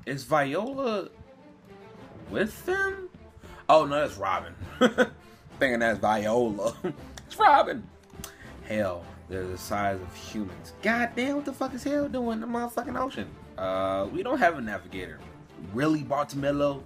Is Viola with them? Oh no, that's Robin. Thinking that's Viola. It's Robin. Hell, they're the size of humans. God damn, what the fuck is hell doing in the motherfucking ocean? We don't have a navigator. Really, Bartolomeo?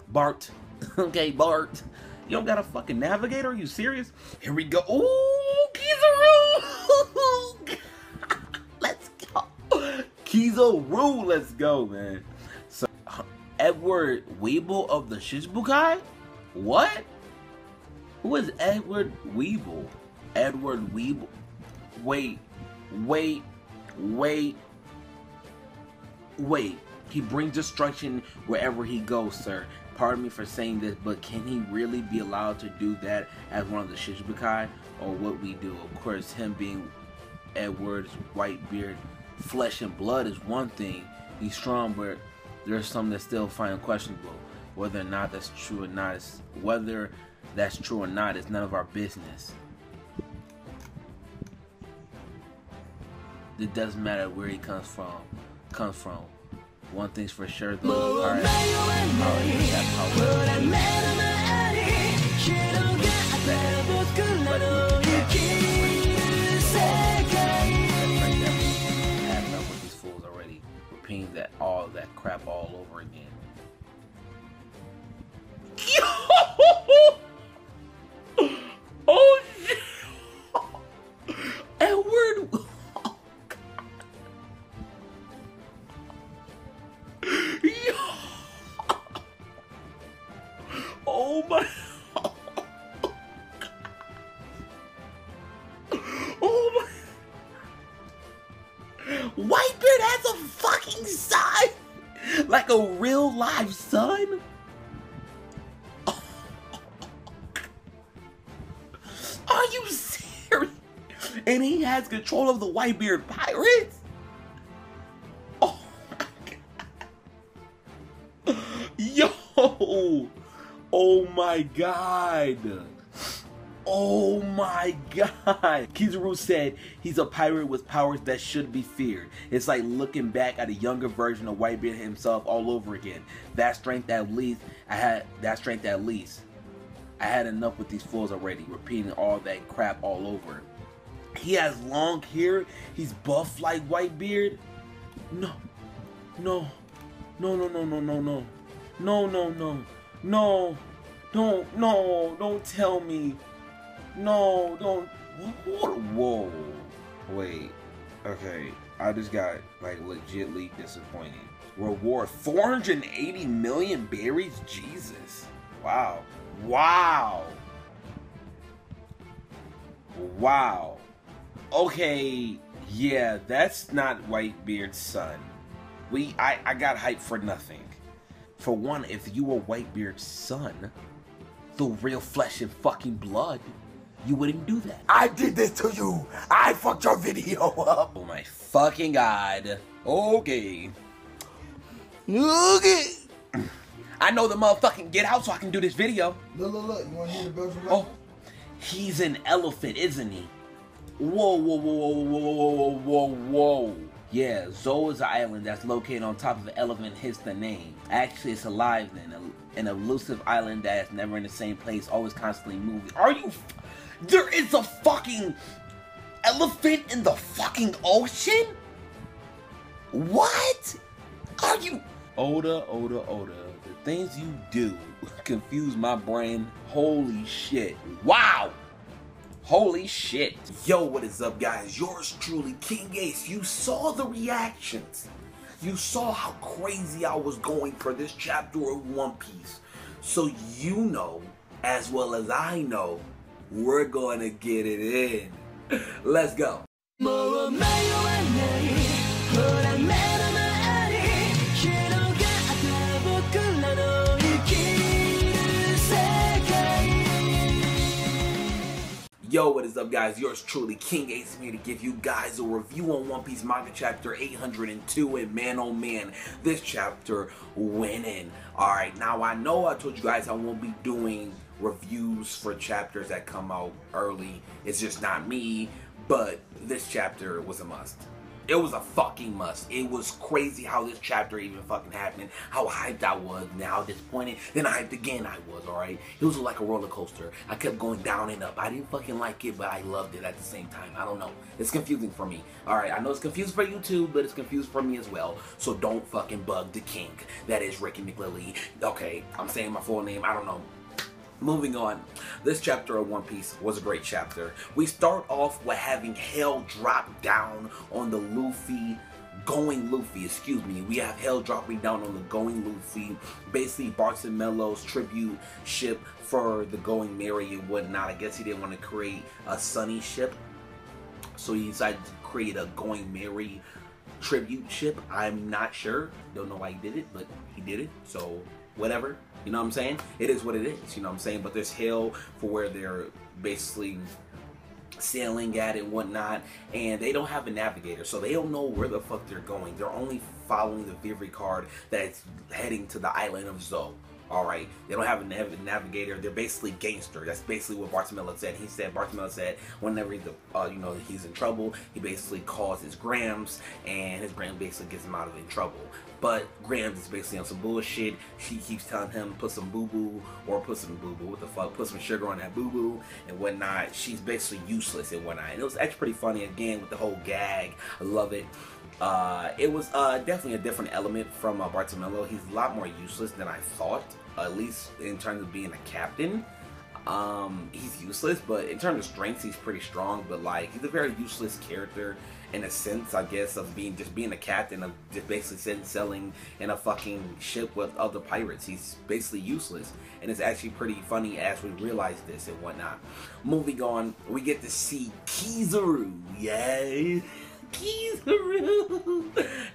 Bart? Okay, Bart. You don't got a fucking navigator? Are you serious? Here we go. Ooh, Kizaru! Let's go. Kizaru, let's go, man. So, Edward Weeble of the Shichubaki? What? Who is Edward Weeble? Edward Weeble? Wait. He brings destruction wherever he goes, sir. Pardon me for saying this, but can he really be allowed to do that as one of the Shichubaki? Or what we do? Of course, him being Edward's Whitebeard, flesh and blood is one thing. He's strong, but there's some that still find questionable. Whether or not that's true or not, is none of our business. It doesn't matter where he comes from. One thing's for sure though. Alright. Had enough with these fools already. Repeating all that crap all over again. Oh shit! Edward. Oh my. Oh my. Whitebeard has a fucking son? Like a real live son? Are you serious? And he has control of the Whitebeard pirates? Oh my god. Yo! Oh my god. Oh my god. Kizaru said he's a pirate with powers that should be feared. It's like looking back at a younger version of Whitebeard himself all over again. That strength at least. I had enough with these fools already, repeating all that crap all over. He has long hair. He's buff like Whitebeard. No, don't tell me. No, don't. Whoa. Wait. Okay, I just got like legitly disappointed. Reward 480 million berries? Jesus. Wow. Okay, yeah, that's not Whitebeard's son. I got hyped for nothing. For one, if you were Whitebeard's son, the real flesh and fucking blood, you wouldn't do that. I did this to you. I fucked your video up. Oh my fucking god. Okay. I know the motherfucking get out so I can do this video. Look. You want to hear the best one? Oh, he's an elephant, isn't he? Whoa. Yeah, Zo is an island that's located on top of an elephant, hence the name. Actually, it's alive then. An elusive island that is never in the same place, always constantly moving. There is a fucking elephant in the fucking ocean? What? Are you? Oda. The things you do confuse my brain. Holy shit. Wow. Holy shit. Yo, what is up, guys? Yours truly, King Ace. You saw the reactions. You saw how crazy I was going for this chapter of One Piece. So you know, as well as I know, we're going to get it in. Let's go. Yo, what is up, guys? Yours truly, King Ace, here to give you guys a review on One Piece Manga Chapter 802, and man, oh man, this chapter went in. Alright, now I know I told you guys I won't be doing reviews for chapters that come out early. It's just not me, but this chapter was a must. It was a fucking must. It was crazy how this chapter even fucking happened, how hyped I was, and how disappointed, then hyped again I was, alright? It was like a roller coaster. I kept going down and up. I didn't fucking like it, but I loved it at the same time. I don't know. It's confusing for me. Alright, I know it's confusing for you too, but it's confusing for me as well. So don't fucking bug the king. That is Ricky McLilly. Okay, I'm saying my full name. I don't know. Moving on, this chapter of One Piece was a great chapter. We start off with having hell drop down on the going Luffy, excuse me. We have hell dropping down on the going Luffy. Basically, Barks and Mello's tribute ship for the going Merry and whatnot. I guess he didn't want to create a Sunny ship, so he decided to create a going Merry tribute ship. I'm not sure. Don't know why he did it, but he did it. So whatever. You know what I'm saying? It is what it is, you know what I'm saying? But there's hell for where they're basically sailing at and whatnot, and they don't have a navigator, so they don't know where the fuck they're going. They're only following the Vivi card that's heading to the island of Zou. Alright, they don't have a navigator. They're basically gangster. That's basically what Bartimella said. Bartimella said whenever he's, he's in trouble, he basically calls his Grams, and his Grams basically gets him out of trouble. But Grams is basically on some bullshit. She keeps telling him put some boo-boo, or put some boo-boo, what the fuck, put some sugar on that boo-boo, and whatnot. She's basically useless and whatnot. And it was actually pretty funny, again, with the whole gag. I love it. It was definitely a different element from Bartimella. He's a lot more useless than I thought, at least in terms of being a captain. He's useless, but in terms of strengths, he's pretty strong. But like, he's a very useless character in a sense, I guess, of being a captain, of just basically sailing in a fucking ship with other pirates. He's basically useless, and it's actually pretty funny as we realize this and whatnot. Moving on, we get to see Kizaru. Yay! Kizaru!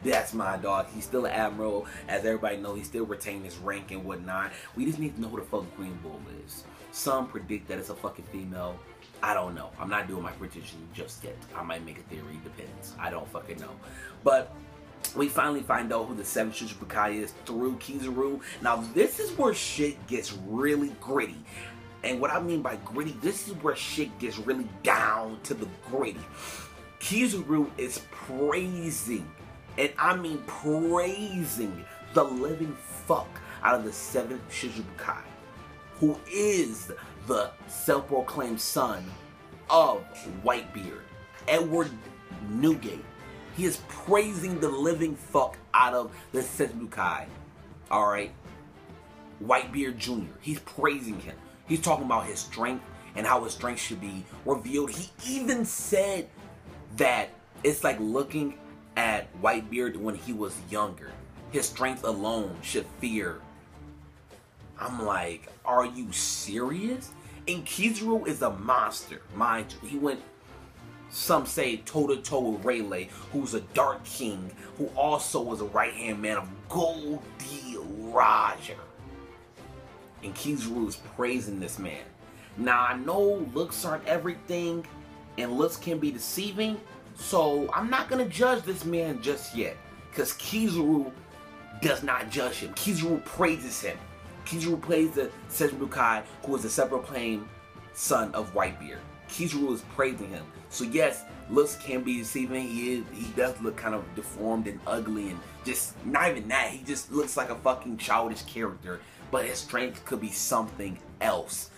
That's my dog. He's still an admiral. As everybody knows, he still retained his rank and whatnot. We just need to know who the fuck Green Bull is. Some predict that it's a fucking female. I don't know. I'm not doing my prediction just yet. I might make a theory. Depends. I don't fucking know. But we finally find out who the 7th Shichubaki is through Kizaru. Now, this is where shit gets really gritty. And what I mean by gritty, this is where shit gets really down to the gritty. Kizaru is praising, and I mean praising, the living fuck out of the 7th Shichubaki, who is the self-proclaimed son of Whitebeard, Edward Newgate. He is praising the living fuck out of the Shichubaki. Alright? Whitebeard Jr. He's praising him. He's talking about his strength and how his strength should be revealed. He even said that it's like looking at Whitebeard when he was younger. His strength alone should fear. I'm like, are you serious? And Kizaru is a monster, mind you. He went, some say, toe-to-toe with Rayleigh, who's a Dark King, who also was a right-hand man of Goldie Roger. And Kizaru is praising this man. Now, I know looks aren't everything, and looks can be deceiving, so I'm not going to judge this man just yet, because Kizaru does not judge him. Kizaru praises him. Kizaru plays the Shichubaki, who is the self-proclaimed son of Whitebeard. Kizaru is praising him. So yes, looks can be deceiving. He does look kind of deformed and ugly, and just not even that. He just looks like a fucking childish character. But his strength could be something else.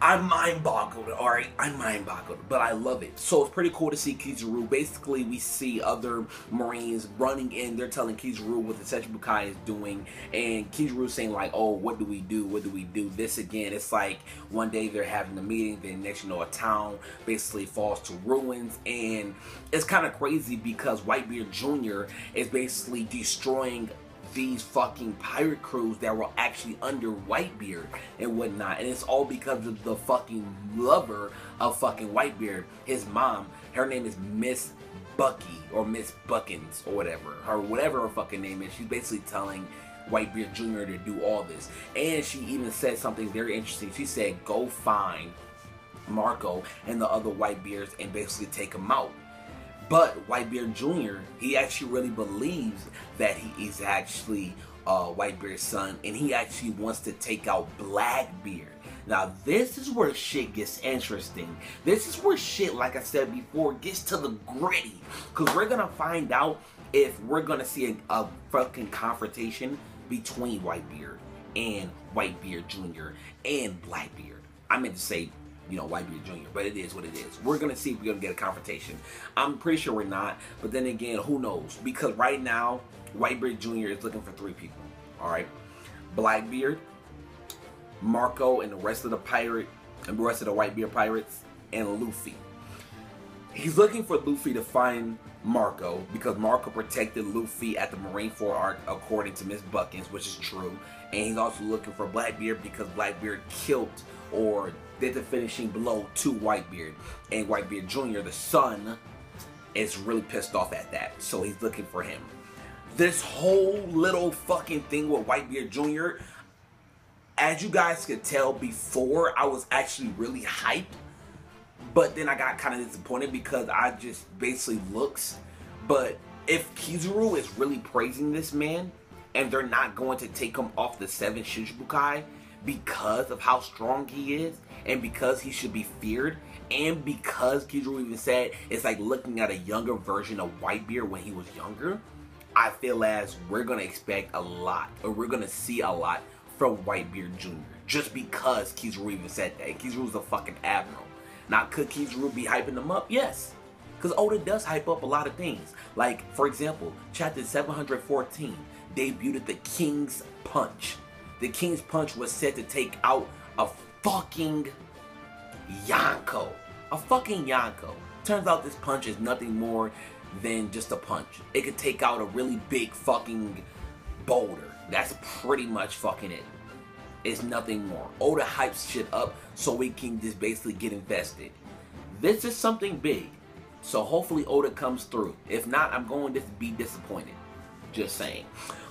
I'm mind-boggled, alright? I'm mind-boggled, but I love it. So it's pretty cool to see Kizaru. Basically, we see other Marines running in. They're telling Kizaru what the Shichubaki is doing. And Kizaru saying like, oh, what do we do? What do we do? This again. It's like one day they're having a meeting. Then next you know, a town basically falls to ruins. And it's kind of crazy because Whitebeard Jr. is basically destroying these fucking pirate crews that were actually under Whitebeard and whatnot, and it's all because of the fucking lover of fucking Whitebeard, his mom. Her name is Miss Bucky, or Miss Buckins, or whatever her fucking name is. She's basically telling Whitebeard Jr. to do all this, and she even said something very interesting. She said, go find Marco and the other Whitebeards and basically take them out. But Whitebeard Jr., he actually really believes that he is actually Whitebeard's son, and he actually wants to take out Blackbeard. Now this is where shit gets interesting. This is where shit, like I said before, gets to the gritty. Because we're gonna find out if we're gonna see a fucking confrontation between Whitebeard and Whitebeard Jr. and Blackbeard. I meant to say, you know, Whitebeard Jr., but it is what it is. We're gonna see if we're gonna get a confrontation. I'm pretty sure we're not, but then again, who knows? Because right now, Whitebeard Jr. is looking for 3 people. Alright? Blackbeard, Marco, and the rest of the Whitebeard pirates, and Luffy. He's looking for Luffy to find Marco because Marco protected Luffy at the Marineford arc, according to Miss Buckins, which is true. And he's also looking for Blackbeard because Blackbeard killed or did the finishing blow to Whitebeard. And Whitebeard Jr., the son, is really pissed off at that. So he's looking for him. This whole little fucking thing with Whitebeard Jr., as you guys could tell before, I was actually really hyped. But then I got kind of disappointed because I just basically looks. But if Kizaru is really praising this man, and they're not going to take him off the 7 Shichubaki because of how strong he is, and because he should be feared, and because Kizaru even said it's like looking at a younger version of Whitebeard when he was younger, I feel as we're going to expect a lot, or we're going to see a lot from Whitebeard Jr. Just because Kizaru even said that. Kizaru's a fucking admiral. Now, could Kizaru be hyping them up? Yes. Because Oda does hype up a lot of things. Like, for example, chapter 714 debuted the King's Punch. The King's Punch was said to take out a fucking Yonko. A fucking Yonko. Turns out this punch is nothing more than just a punch. It could take out a really big fucking boulder. That's pretty much fucking it. It's nothing more. Oda hypes shit up so we can just basically get invested. This is something big. So hopefully Oda comes through. If not, I'm going to be disappointed. Just saying.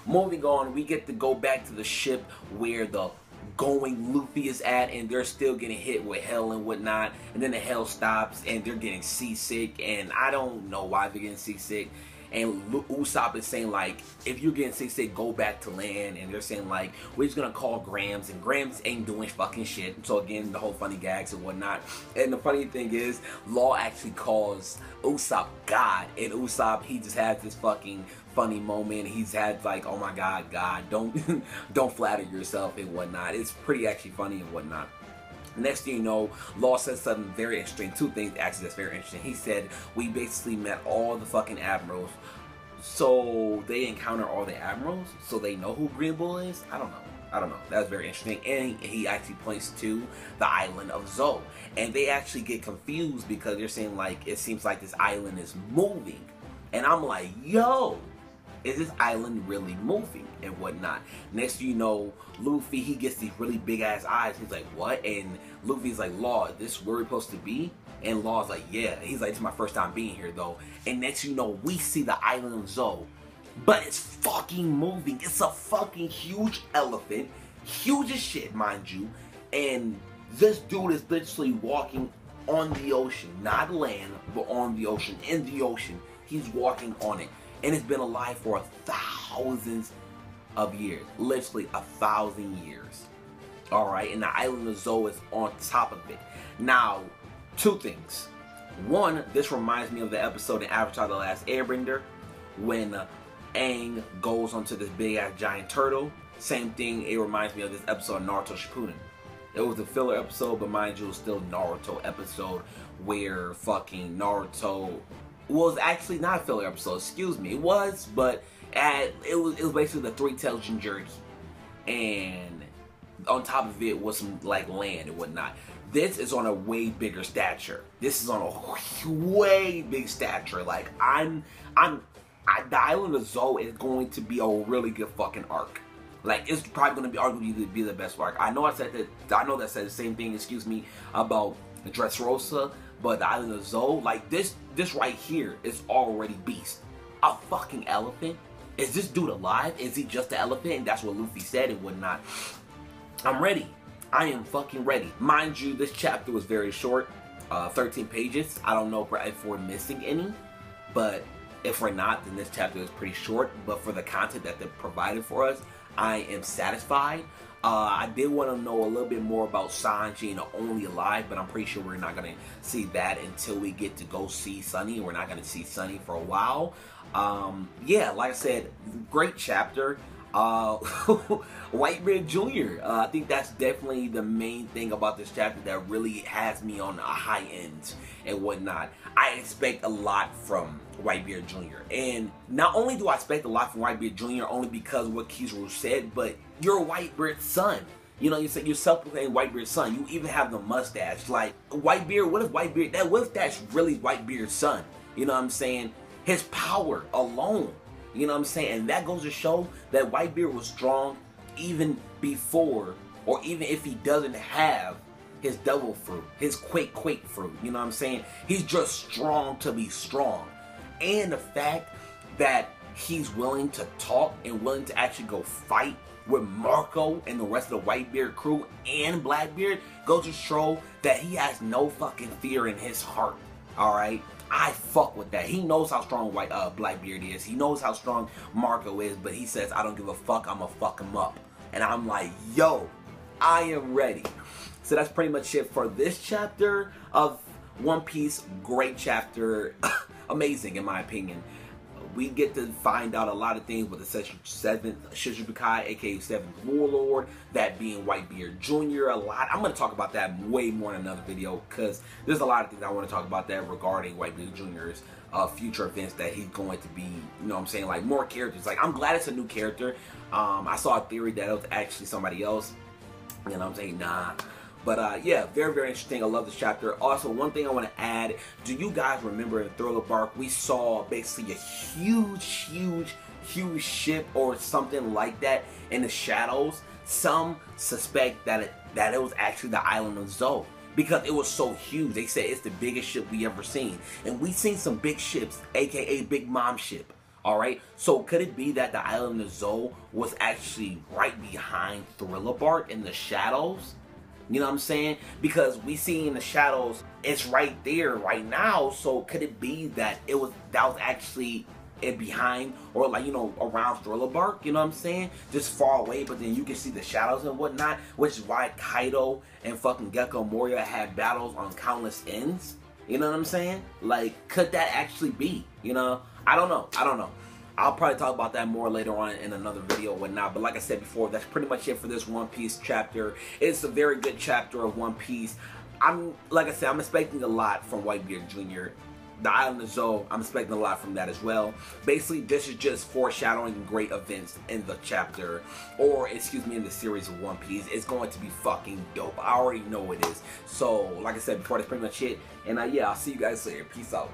Moving on, we get to go back to the ship where the going Luffy is at, and they're still getting hit with hell and whatnot, and then the hell stops and they're getting seasick, and I don't know why they're getting seasick. And Usopp is saying like, if you're getting seasick, go back to land. And they're saying like, we're just gonna call Grams, and Grams ain't doing fucking shit. So again, the whole funny gags and whatnot. And the funny thing is, Law actually calls Usopp God, and Usopp, he just has this fucking funny moment. He's had like, oh my God, God, don't don't flatter yourself and whatnot. It's pretty actually funny and whatnot. Next thing you know, Law said something very interesting. 2 things actually that's very interesting. He said, we basically met all the fucking admirals. So they encounter all the admirals? So they know who Green Bull is? I don't know. That's very interesting. And he actually points to the island of Zou. And they actually get confused because they're saying like, it seems like this island is moving. And I'm like, yo, is this island really moving and whatnot? Next thing you know, Luffy, he gets these really big ass eyes. He's like, what? And Luffy's like, Law, is this where we're supposed to be? And Law's like, yeah. He's like, it's my first time being here though. And next you know, we see the island of Zou. But it's fucking moving. It's a fucking huge elephant. Huge as shit, mind you. And this dude is literally walking on the ocean. Not land, but on the ocean. In the ocean. He's walking on it. And it's been alive for thousands of years. Literally 1,000 years. Alright, and the island of Zou is on top of it. Now, 2 things. One, this reminds me of the episode in Avatar The Last Airbender when Aang goes onto this big ass giant turtle. Same thing, it reminds me of this episode of Naruto Shippuden. It was a filler episode, but mind you, it was still a Naruto episode where fucking Naruto was actually not a filler episode, excuse me. It was, but it was basically the 3-tailed Jinchuriki. And on top of it was some like land and whatnot. This is on a way bigger stature. This is on a way big stature. Like the Island of Zou is going to be a really good fucking arc. Like it's probably going to be arguably be the best arc. I know I said that. I know that said the same thing. Excuse me, about Dressrosa, but the Island of Zou, like this right here is already beast. A fucking elephant. Is this dude alive? Is he just an elephant? And that's what Luffy said and whatnot. I'm ready. I am fucking ready. Mind you, this chapter was very short, 13 pages. I don't know if we're missing any, but if we're not, then this chapter is pretty short. But for the content that they provided for us, I am satisfied. I did want to know a little bit more about Sanji and the Only Alive, but I'm pretty sure we're not going to see that until we get to go see Sunny. We're not going to see Sunny for a while. Yeah, like I said, great chapter. Whitebeard Jr. I think that's definitely the main thing about this chapter that really has me on a high end and whatnot. I expect a lot from Whitebeard Jr. And not only do I expect a lot from Whitebeard Jr. only because of what Kizaru said, but you're Whitebeard's son. You know, you said you're self-proclaimed Whitebeard's son. You even have the mustache. Like, Whitebeard, what if that's really Whitebeard's son? You know what I'm saying? His power alone. You know what I'm saying? And that goes to show that Whitebeard was strong even before, or even if he doesn't have his devil fruit, his quake fruit. You know what I'm saying? He's just strong to be strong. And the fact that he's willing to talk and willing to actually go fight with Marco and the rest of the Whitebeard crew and Blackbeard goes to show that he has no fucking fear in his heart. Alright? I fuck with that. He knows how strong Blackbeard is. He knows how strong Marco is, but he says, I don't give a fuck, I'ma fuck him up. And I'm like, yo, I am ready. So that's pretty much it for this chapter of One Piece. Great chapter. Amazing in my opinion. We get to find out a lot of things with the 7th Shichubaki, aka 7th Warlord, that being Whitebeard Jr. a lot. I'm going to talk about that way more in another video because there's a lot of things I want to talk about that regarding Whitebeard Jr.'s future events that he's going to be, you know what I'm saying, like more characters. Like, I'm glad it's a new character. I saw a theory that it was actually somebody else. You know what I'm saying? Nah. But yeah, very, very interesting. I love this chapter. Also, one thing I want to add, do you guys remember in Thriller Bark, we saw basically a huge ship or something like that in the shadows? Some suspect that it was actually the island of Zou, because it was so huge. They said it's the biggest ship we ever seen. And we seen some big ships, aka Big Mom ship. Alright, so could it be that the island of Zou was actually right behind Thriller Bark in the shadows? You know what I'm saying? Because we see in the shadows, it's right there right now. So could it be that that was actually it behind, or like, you know, around Thriller Bark? You know what I'm saying? Just far away, but then you can see the shadows and whatnot, which is why Kaido and fucking Gecko Moria had battles on countless ends. You know what I'm saying? Like, could that actually be? You know? I don't know. I'll probably talk about that more later on in another video or whatnot. But like I said before, that's pretty much it for this One Piece chapter. It's a very good chapter of One Piece. Like I said, I'm expecting a lot from Whitebeard Jr. The Island of Zou, I'm expecting a lot from that as well. Basically, this is just foreshadowing great events in the chapter, or excuse me, in the series of One Piece. It's going to be fucking dope. I already know it is. So, like I said before, that's pretty much it. And yeah, I'll see you guys later. Peace out.